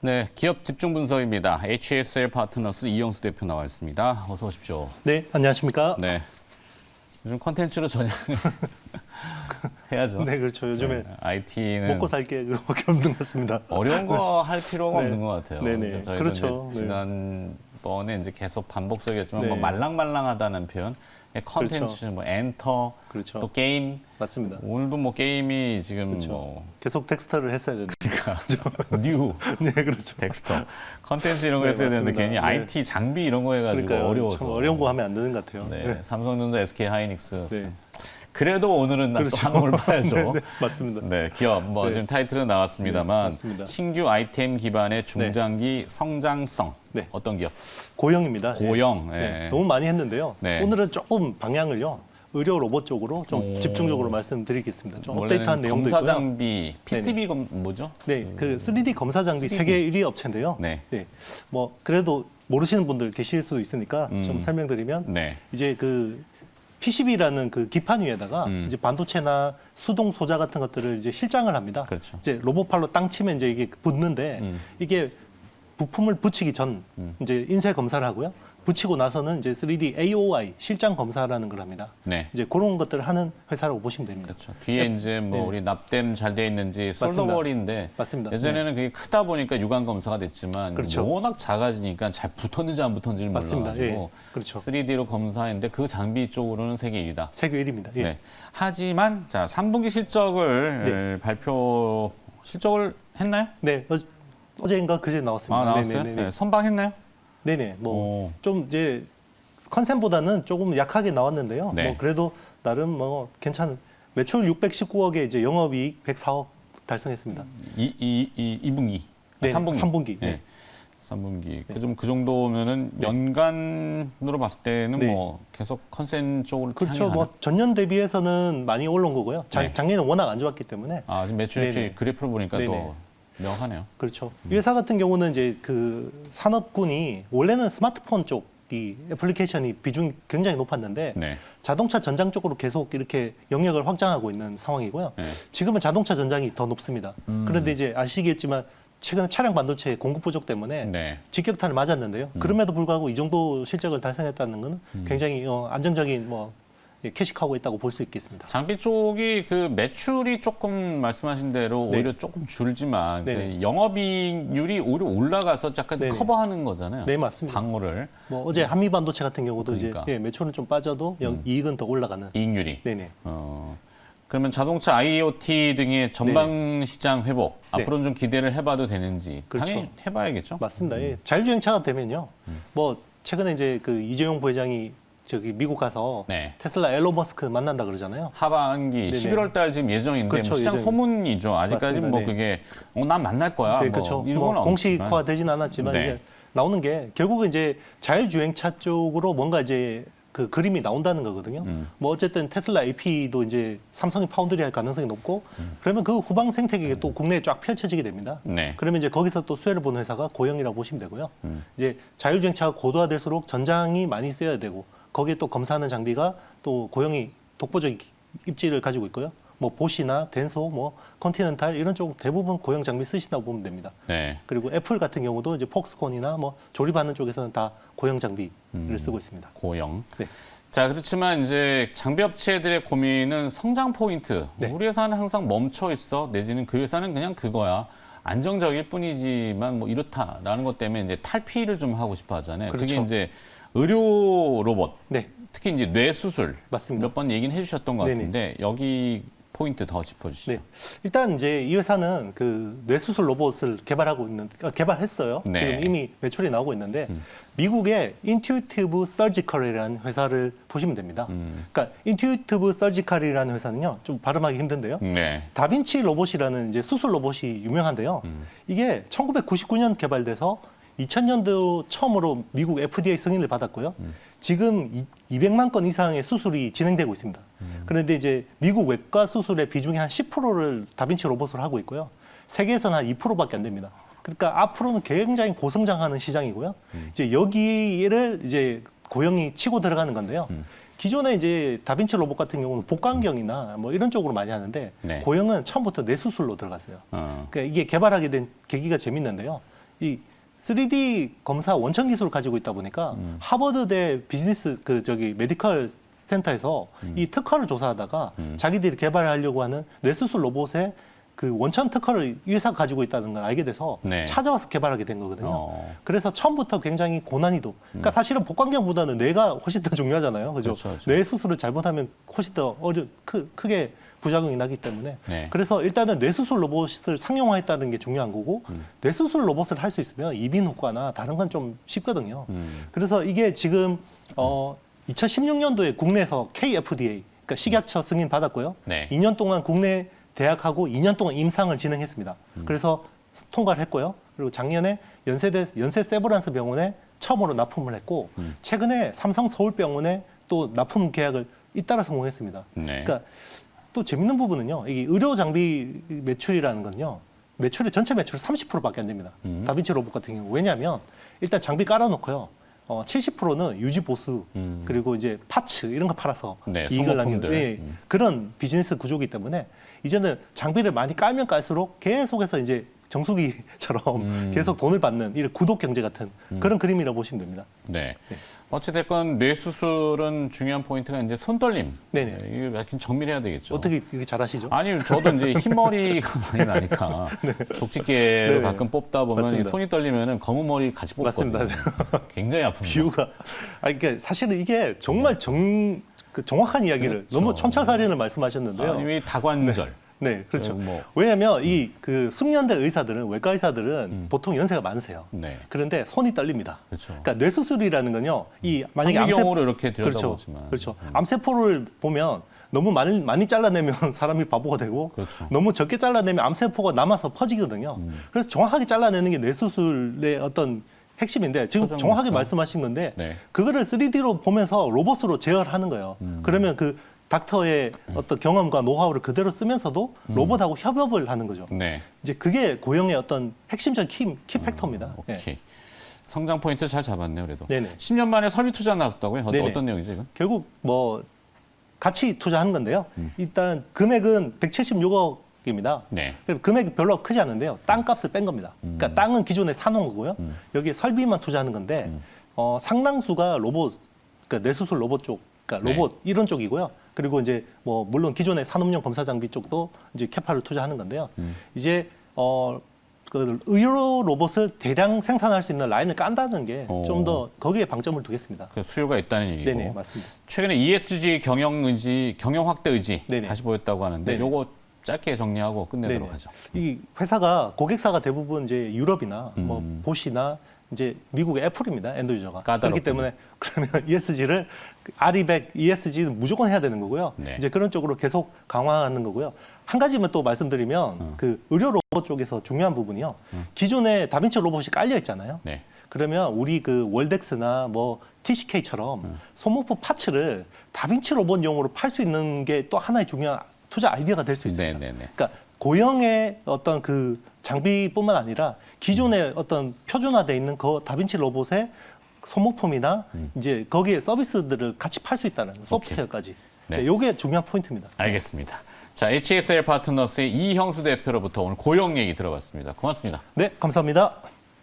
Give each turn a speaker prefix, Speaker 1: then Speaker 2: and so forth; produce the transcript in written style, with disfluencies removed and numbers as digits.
Speaker 1: 네, 기업 집중 분석입니다. HSL 파트너스 이영수 대표 나와 있습니다. 어서 오십시오.
Speaker 2: 네, 안녕하십니까?
Speaker 1: 네, 요즘 컨텐츠로 전향을 해야죠.
Speaker 2: 네, 그렇죠. 요즘에
Speaker 1: IT는
Speaker 2: 먹고 살게 그거밖에 없는 것 같습니다.
Speaker 1: 어려운 거 할 필요가
Speaker 2: 네.
Speaker 1: 없는 것 같아요.
Speaker 2: 네네.
Speaker 1: 그러니까 저희도
Speaker 2: 그렇죠.
Speaker 1: 이제 지난번에 이제 계속 반복적이었지만
Speaker 2: 네.
Speaker 1: 뭐 말랑말랑하다는 표현, 컨텐츠,
Speaker 2: 그렇죠.
Speaker 1: 뭐 엔터,
Speaker 2: 그렇죠.
Speaker 1: 또 게임.
Speaker 2: 맞습니다.
Speaker 1: 오늘도 뭐 게임이 지금
Speaker 2: 그렇죠.
Speaker 1: 뭐
Speaker 2: 계속 텍스트를 했어야 되는데.
Speaker 1: 뉴
Speaker 2: 네, 그렇죠.
Speaker 1: 텍스터 컨텐츠 이런 거
Speaker 2: 네,
Speaker 1: 했어야 되는데
Speaker 2: 맞습니다.
Speaker 1: 괜히
Speaker 2: 네.
Speaker 1: IT 장비 이런 거 해가지고
Speaker 2: 그러니까
Speaker 1: 어려워서
Speaker 2: 참 어려운 거 하면 안 되는 것 같아요.
Speaker 1: 네,
Speaker 2: 네.
Speaker 1: 삼성전자, SK 하이닉스.
Speaker 2: 네.
Speaker 1: 그래도 오늘은 또
Speaker 2: 그렇죠.
Speaker 1: 한옥을 봐야죠.
Speaker 2: 네, 네, 맞습니다.
Speaker 1: 네, 기업 뭐
Speaker 2: 네.
Speaker 1: 지금 타이틀은 나왔습니다만
Speaker 2: 네, 맞습니다.
Speaker 1: 신규 아이템 기반의 중장기 성장성
Speaker 2: 네.
Speaker 1: 어떤 기업?
Speaker 2: 고영입니다.
Speaker 1: 고영.
Speaker 2: 네.
Speaker 1: 예.
Speaker 2: 네, 너무 많이 했는데요.
Speaker 1: 네.
Speaker 2: 오늘은 조금 방향을요. 의료 로봇 쪽으로 좀
Speaker 1: 오.
Speaker 2: 집중적으로 말씀드리겠습니다. 좀
Speaker 1: 원래는
Speaker 2: 업데이트한 내용도
Speaker 1: 검사
Speaker 2: 있고요.
Speaker 1: 장비, PCB 뭐죠?
Speaker 2: 네, 그 3D 검사 장비
Speaker 1: 3D.
Speaker 2: 세계 1위 업체인데요.
Speaker 1: 네.
Speaker 2: 뭐 그래도 모르시는 분들 계실 수도 있으니까 좀 설명드리면
Speaker 1: 네.
Speaker 2: 이제 그 PCB라는 그 기판 위에다가 이제 반도체나 수동 소자 같은 것들을 이제 실장을 합니다.
Speaker 1: 그렇죠.
Speaker 2: 이제 로봇팔로 땅 치면 이제 이게 붙는데 이게 부품을 붙이기 전 이제 인쇄 검사를 하고요. 붙이고 나서는 이제 3D AOI 실장 검사라는 걸 합니다.
Speaker 1: 네.
Speaker 2: 이제 그런 것들을 하는 회사라고 보시면 됩니다.
Speaker 1: 그렇죠. 뒤에 이제 뭐
Speaker 2: 네.
Speaker 1: 우리 납땜 잘 돼 있는지
Speaker 2: 맞습니다.
Speaker 1: 솔더볼인데
Speaker 2: 맞습니다.
Speaker 1: 예전에는 그게 크다 보니까 유관 검사가 됐지만
Speaker 2: 그렇죠.
Speaker 1: 워낙 작아지니까 잘 붙었는지 안 붙었는지를
Speaker 2: 맞습니다.
Speaker 1: 몰라가지고
Speaker 2: 예. 그렇죠.
Speaker 1: 3D로 검사했는데 그 장비 쪽으로는 세계 1위다.
Speaker 2: 세계 1위입니다. 예.
Speaker 1: 네. 하지만 자 3분기 실적을 실적을 했나요?
Speaker 2: 네, 어제인가 그제 나왔습니다.
Speaker 1: 아 나왔어요?
Speaker 2: 네네네.
Speaker 1: 네. 선방했나요?
Speaker 2: 네네. 뭐
Speaker 1: 오.
Speaker 2: 좀 이제 컨센보다는 조금 약하게 나왔는데요.
Speaker 1: 네.
Speaker 2: 뭐 그래도 나름 뭐 괜찮은 매출 619억에 이제 영업이익 104억 달성했습니다.
Speaker 1: 2분기,
Speaker 2: 네,
Speaker 1: 3분기.
Speaker 2: 3분기.
Speaker 1: 네.
Speaker 2: 네.
Speaker 1: 3분기. 그 정도면은 연간으로 봤을 때는
Speaker 2: 네.
Speaker 1: 뭐 계속 컨센 쪽으로
Speaker 2: 그렇죠.
Speaker 1: 향해
Speaker 2: 뭐 전년 대비해서는 많이 올라온 거고요.
Speaker 1: 네.
Speaker 2: 작년에는 워낙 안 좋았기 때문에.
Speaker 1: 아, 지금 매출액
Speaker 2: 네네.
Speaker 1: 그래프를 보니까
Speaker 2: 네네.
Speaker 1: 또 명확하네요.
Speaker 2: 그렇죠. 이 회사 같은 경우는 이제 그 산업군이 원래는 스마트폰 쪽이 애플리케이션이 비중이 굉장히 높았는데
Speaker 1: 네.
Speaker 2: 자동차 전장 쪽으로 계속 이렇게 영역을 확장하고 있는 상황이고요.
Speaker 1: 네.
Speaker 2: 지금은 자동차 전장이 더 높습니다. 그런데 이제 아시겠지만 최근에 차량 반도체 공급 부족 때문에
Speaker 1: 네.
Speaker 2: 직격탄을 맞았는데요. 그럼에도 불구하고 이 정도 실적을 달성했다는 것은 굉장히 안정적인 뭐 캐식하고 있다고 볼 수 있겠습니다.
Speaker 1: 장비 쪽이 그 매출이 조금 말씀하신 대로
Speaker 2: 네.
Speaker 1: 오히려 조금 줄지만
Speaker 2: 네네.
Speaker 1: 그 영업이익률이 오히려 올라가서 약간
Speaker 2: 네네.
Speaker 1: 커버하는 거잖아요.
Speaker 2: 네, 맞습니다.
Speaker 1: 방어를
Speaker 2: 뭐 어제 한미 반도체 같은 경우도
Speaker 1: 그러니까.
Speaker 2: 이제 매출은 좀 빠져도 이익은 더 올라가는.
Speaker 1: 이익률이.
Speaker 2: 네네.
Speaker 1: 그러면 자동차 IoT 등의 전방 시장 회복
Speaker 2: 네.
Speaker 1: 앞으로는 좀 기대를 해봐도 되는지
Speaker 2: 그렇죠.
Speaker 1: 당연히 해봐야겠죠.
Speaker 2: 맞습니다. 예. 자율주행차가 되면요. 뭐 최근에 이제 그 이재용 부회장이 저기 미국 가서
Speaker 1: 네.
Speaker 2: 테슬라 앨런 머스크 만난다 그러잖아요.
Speaker 1: 하반기
Speaker 2: 네네.
Speaker 1: 11월 달 지금 예정인데
Speaker 2: 그렇죠,
Speaker 1: 뭐 시장
Speaker 2: 예정이.
Speaker 1: 소문이죠. 아직까지는
Speaker 2: 맞습니다.
Speaker 1: 뭐
Speaker 2: 네.
Speaker 1: 그게 난 만날 거야.
Speaker 2: 네,
Speaker 1: 뭐
Speaker 2: 그렇죠.
Speaker 1: 이런
Speaker 2: 뭐
Speaker 1: 건 없지만.
Speaker 2: 공식화되진 않았지만
Speaker 1: 네.
Speaker 2: 이제 나오는 게 결국은 이제 자율주행차 쪽으로 뭔가 이제 그 그림이 나온다는 거거든요. 뭐 어쨌든 테슬라 AP도 이제 삼성이 파운드리 할 가능성이 높고 그러면 그 후방 생태계가 또 국내에 쫙 펼쳐지게 됩니다.
Speaker 1: 네.
Speaker 2: 그러면 이제 거기서 또 수혜를 보는 회사가 고영이라고 보시면 되고요. 이제 자율주행차가 고도화될수록 전장이 많이 쓰여야 되고 거기에 또 검사하는 장비가 또 고영이 독보적 입지를 가지고 있고요. 뭐 보시나 덴소, 뭐 컨티넨탈 이런 쪽 대부분 고영 장비 쓰신다고 보면 됩니다.
Speaker 1: 네.
Speaker 2: 그리고 애플 같은 경우도 이제 폭스콘이나 뭐 조립하는 쪽에서는 다 고영 장비를 쓰고 있습니다.
Speaker 1: 고영.
Speaker 2: 네.
Speaker 1: 자, 그렇지만 이제 장비 업체들의 고민은 성장 포인트.
Speaker 2: 네.
Speaker 1: 우리 회사는 항상 멈춰 있어. 내지는 그 회사는 그냥 그거야. 안정적일 뿐이지만 뭐 이렇다라는 것 때문에 이제 탈피를 좀 하고 싶어 하잖아요. 그게
Speaker 2: 그렇죠.
Speaker 1: 이제 의료 로봇.
Speaker 2: 네,
Speaker 1: 특히 이제 뇌 수술
Speaker 2: 맞습니다.
Speaker 1: 몇 번 얘기는 해주셨던 것
Speaker 2: 네네.
Speaker 1: 같은데 여기 포인트 더 짚어주시죠.
Speaker 2: 네. 일단 이제 이 회사는 그 뇌수술 로봇을 개발했어요.
Speaker 1: 네.
Speaker 2: 지금 이미 매출이 나오고 있는데 미국의 Intuitive Surgical이라는 회사를 보시면 됩니다. 그러니까 Intuitive Surgical이라는 회사는요, 좀 발음하기 힘든데요.
Speaker 1: 네.
Speaker 2: 다빈치 로봇이라는 이제 수술 로봇이 유명한데요. 이게 1999년 개발돼서 2000년도 처음으로 미국 FDA 승인을 받았고요. 지금 200만 건 이상의 수술이 진행되고 있습니다. 그런데 이제 미국 외과 수술의 비중이 한 10%를 다빈치 로봇으로 하고 있고요. 세계에서는 한 2%밖에 안 됩니다. 그러니까 앞으로는 굉장히 고성장하는 시장이고요. 이제 여기를 이제 고영이 치고 들어가는 건데요. 기존에 이제 다빈치 로봇 같은 경우는 복강경이나 뭐 이런 쪽으로 많이 하는데
Speaker 1: 네.
Speaker 2: 고영은 처음부터 뇌수술로 들어갔어요.
Speaker 1: 어.
Speaker 2: 그러니까 이게 개발하게 된 계기가 재밌는데요. 이 3D 검사 원천 기술을 가지고 있다 보니까 하버드대 비즈니스 메디컬 센터에서 이 특허를 조사하다가 자기들이 개발하려고 하는 뇌수술 로봇의 그 원천 특허를 이 회사가 가지고 있다는 걸 알게 돼서
Speaker 1: 네.
Speaker 2: 찾아와서 개발하게 된 거거든요. 그래서 처음부터 굉장히 고난이도. 그러니까 사실은 복강경보다는 뇌가 훨씬 더 중요하잖아요. 그죠?
Speaker 1: 그렇죠, 그렇죠.
Speaker 2: 뇌 수술을 잘못하면 훨씬 더 크게 부작용이 나기 때문에.
Speaker 1: 네.
Speaker 2: 그래서 일단은 뇌수술 로봇을 상용화했다는 게 중요한 거고 뇌수술 로봇을 할 수 있으면 이빈 효과나 다른 건 좀 쉽거든요. 그래서 이게 지금 2016년도에 국내에서 KFDA, 그러니까 식약처 승인 받았고요.
Speaker 1: 네.
Speaker 2: 2년 동안 국내 대학하고 2년 동안 임상을 진행했습니다. 그래서 통과를 했고요. 그리고 작년에 연세 세브란스 병원에 처음으로 납품을 했고 최근에 삼성 서울병원에 또 납품 계약을 잇따라 성공했습니다.
Speaker 1: 네.
Speaker 2: 그러니까 또 재밌는 부분은요. 이 의료 장비 매출이라는 건요. 전체 매출 30%밖에 안 됩니다. 다빈치 로봇 같은 경우. 왜냐하면 일단 장비 깔아놓고요. 70%는 유지 보수 그리고 이제 파츠 이런 거 팔아서
Speaker 1: 네,
Speaker 2: 이익을 남기는
Speaker 1: 소모품들.
Speaker 2: 예, 그런 비즈니스 구조이기 때문에 이제는 장비를 많이 깔면 깔수록 계속해서 이제 정수기처럼 계속 돈을 받는 이 구독 경제 같은 그런 그림이라고 보시면 됩니다.
Speaker 1: 네.
Speaker 2: 네.
Speaker 1: 어찌됐건 뇌수술은 중요한 포인트가 이제 손떨림.
Speaker 2: 네네.
Speaker 1: 이게 약간 정밀해야 되겠죠.
Speaker 2: 어떻게 이렇게 잘하시죠?
Speaker 1: 아니, 저도 이제 흰머리가 많이 나니까 족집게로
Speaker 2: 네네.
Speaker 1: 가끔 뽑다 보면 이
Speaker 2: 맞습니다.
Speaker 1: 손이 떨리면은 검은 머리 같이 뽑거든요.
Speaker 2: 맞습니다.
Speaker 1: 굉장히 아픕니다.
Speaker 2: 비유가 그러니까 사실은 이게 정말 정확한 이야기를
Speaker 1: 그렇죠.
Speaker 2: 너무 촌철살인을 말씀하셨는데요.
Speaker 1: 아니, 다관절.
Speaker 2: 네, 그렇죠.
Speaker 1: 뭐.
Speaker 2: 왜냐하면 그 숙련된 의사들은 외과 의사들은 보통 연세가 많으세요.
Speaker 1: 네.
Speaker 2: 그런데 손이 떨립니다.
Speaker 1: 그렇죠.
Speaker 2: 그러니까 뇌수술이라는 건요. 이 만약에
Speaker 1: 현미경으로 이렇게
Speaker 2: 그렇죠.
Speaker 1: 들여다보지만.
Speaker 2: 그렇죠. 암세포를 보면 너무 많이 잘라내면 사람이 바보가 되고
Speaker 1: 그렇죠.
Speaker 2: 너무 적게 잘라내면 암세포가 남아서 퍼지거든요. 그래서 정확하게 잘라내는 게 뇌수술의 어떤 핵심인데 지금
Speaker 1: 초정밀성.
Speaker 2: 정확하게 말씀하신 건데
Speaker 1: 네.
Speaker 2: 그거를 3D로 보면서 로봇으로 제어하는 거예요. 그러면 그 닥터의 어떤 경험과 노하우를 그대로 쓰면서도 로봇하고 협업을 하는 거죠.
Speaker 1: 네.
Speaker 2: 이제 그게 고용의 어떤 핵심적인 키 팩터입니다.
Speaker 1: 오케이.
Speaker 2: 예.
Speaker 1: 성장 포인트 잘 잡았네요, 그래도.
Speaker 2: 네네.
Speaker 1: 10년 만에 설비 투자 나왔다고요?
Speaker 2: 네네.
Speaker 1: 어떤 내용이죠, 이건?
Speaker 2: 결국 같이 투자하는 건데요. 일단 금액은 176억입니다.
Speaker 1: 네.
Speaker 2: 금액이 별로 크지 않은데요. 땅값을 뺀 겁니다. 그러니까 땅은 기존에 사놓은 거고요. 여기에 설비만 투자하는 건데 상당수가 로봇, 그러니까 뇌수술 로봇 쪽, 그러니까
Speaker 1: 네.
Speaker 2: 로봇 이런 쪽이고요. 그리고 이제 물론 기존의 산업용 검사 장비 쪽도 이제 캐파를 투자하는 건데요. 이제 그 의료 로봇을 대량 생산할 수 있는 라인을 깐다는 게 좀 더 거기에 방점을 두겠습니다.
Speaker 1: 그 수요가 있다는 얘기고.
Speaker 2: 네네, 맞습니다.
Speaker 1: 최근에 ESG 경영 확대 의지
Speaker 2: 네네.
Speaker 1: 다시 보였다고 하는데
Speaker 2: 네네.
Speaker 1: 요거 짧게 정리하고 끝내도록
Speaker 2: 네네.
Speaker 1: 하죠.
Speaker 2: 이 회사가 고객사가 대부분 이제 유럽이나 보시나 이제 미국의 애플입니다. 엔드 유저가.
Speaker 1: 까다롭군요.
Speaker 2: 그렇기 때문에 그러면 ESG를 R200 ESG는 무조건 해야 되는 거고요.
Speaker 1: 네.
Speaker 2: 이제 그런 쪽으로 계속 강화하는 거고요. 한 가지만 또 말씀드리면 그 의료 로봇 쪽에서 중요한 부분이요. 기존에 다빈치 로봇이 깔려 있잖아요.
Speaker 1: 네.
Speaker 2: 그러면 우리 그 월덱스나 TCK처럼 소모품 파츠를 다빈치 로봇용으로 팔 수 있는 게 또 하나의 중요한 투자 아이디어가 될 수 있습니다.
Speaker 1: 네네네.
Speaker 2: 그러니까 고형의 어떤 그 장비뿐만 아니라 기존의 어떤 표준화되어 있는 그 다빈치 로봇의 소모품이나 이제 거기에 서비스들을 같이 팔 수 있다는 소프트웨어까지.
Speaker 1: 네.
Speaker 2: 네, 이게 중요한 포인트입니다.
Speaker 1: 알겠습니다. 자, HSL 파트너스의 이형수 대표로부터 오늘 고용 얘기 들어봤습니다. 고맙습니다.
Speaker 2: 네, 감사합니다.